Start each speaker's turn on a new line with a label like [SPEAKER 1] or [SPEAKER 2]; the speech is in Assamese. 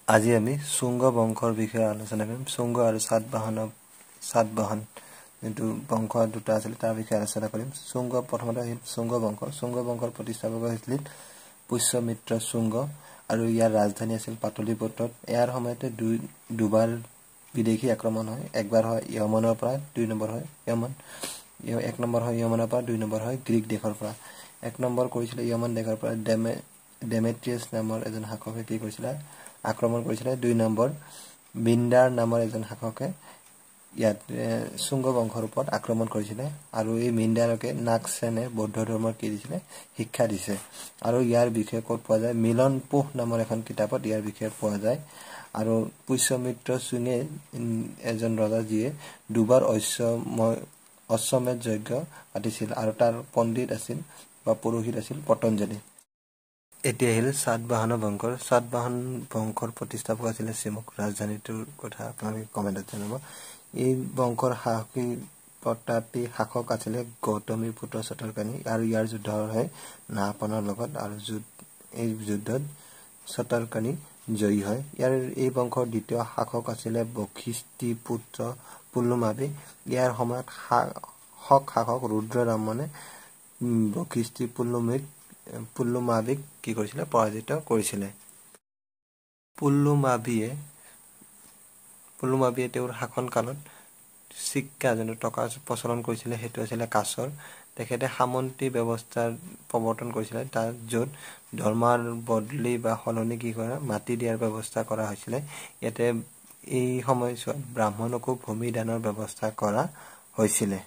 [SPEAKER 1] আজি আমি শুঙ্গ বংশৰ বিষয়ে আলোচনা কৰিম। শুঙ্গ আৰু সাতবাহন যেটো বংশ দুটা আছিল তাৰ বিষয়ে আলোচনা কৰিম। শুঙ্গ প্ৰথমতে আহিল শুঙ্গ বংশ। শুঙ্গ বংশৰ প্ৰতিষ্ঠাপক হৈছিল পুষ্যমিত্ৰ শুঙ্গ আৰু ইয়াৰ ৰাজধানী আছিল পাটলিপুত্ৰত। ইয়াৰ সময়তে দুবাৰ বিদেশী আক্ৰমণ হয়। একবাৰ হয় ইয়মনৰ পৰা, দুই নম্বৰ হয় এক নম্বৰ হয় ইয়মনৰ পৰা, দুই নম্বৰ হয় গ্ৰীক দেশৰ পৰা। এক নম্বৰ কৰিছিল ইয়মন দেশৰ পৰা ডেমেট্ৰিয়াছ নামৰ এজন শাসকে কি কৰিছিল আক্ৰমণ কৰিছিল। দুই নম্বৰ মিণ্ডাৰ নামৰ এজন শাসকে ইয়াত শুঙ্গ বংশৰ ওপৰত আক্ৰমণ কৰিছিল আৰু এই মিণ্ডাৰকে নাগসেনে বৌদ্ধ ধৰ্মৰ কি দিছিলে শিক্ষা দিছে। আৰু ইয়াৰ বিষয়ে ক'ত পোৱা যায় মিলন পোহ নামৰ এখন কিতাপত ইয়াৰ বিষয়ে পোৱা যায়। আৰু পুষ্যমিত্ৰ শুঙ্গে এজন ৰজা যিয়ে দুবাৰ অশ্বমেধ যজ্ঞ পাতিছিল আৰু তাৰ পণ্ডিত আছিল বা পুৰোহিত আছিল পতঞ্জলি। এতিয়া আহিল সাতবাহন বংশৰ। সাতবাহন বংশৰ প্ৰতিষ্ঠাপক আছিল চিমুক। ৰাজধানীটোৰ কথা আপোনালোকে কমেণ্টত জনাব। এই বংশৰ সাহসী প্ৰতাপী শাসক আছিলে গৌতমী পুত্ৰ শতৰ্কানী আৰু ইয়াৰ যুদ্ধ হয় নাহপানৰ লগত আৰু এই যুদ্ধত শতৰ্কানী জয়ী হয়। এই বংশৰ দ্বিতীয় শাসক আছিলে বশিষ্ঠী পুত্ৰ পুল্লমাৱী। ইয়াৰ সময়ত শাসক ৰুদ্ৰৰামনে বশিষ্ঠী পুল্লমাৱীক কি কৰিছিলে পৰাজিত কৰিছিলে। পুল্লমাৱীয়ে তেওঁৰ শাসন কালত চিক্কা যোনটো টকা প্ৰচলন কৰিছিলে সেইটো আছিলে কাছৰ। তেখেতে সামন্ত্ৰী ব্যৱস্থাৰ প্ৰৱৰ্তন কৰিছিলে তাত য'ত ধৰ্মৰ বদলি বা সলনি কি কৰা মাটি দিয়াৰ ব্যৱস্থা কৰা হৈছিলে। ইয়াতে এই সময়ছোৱাত ব্ৰাহ্মণকো ভূমি দানৰ ব্যৱস্থা কৰা হৈছিলে।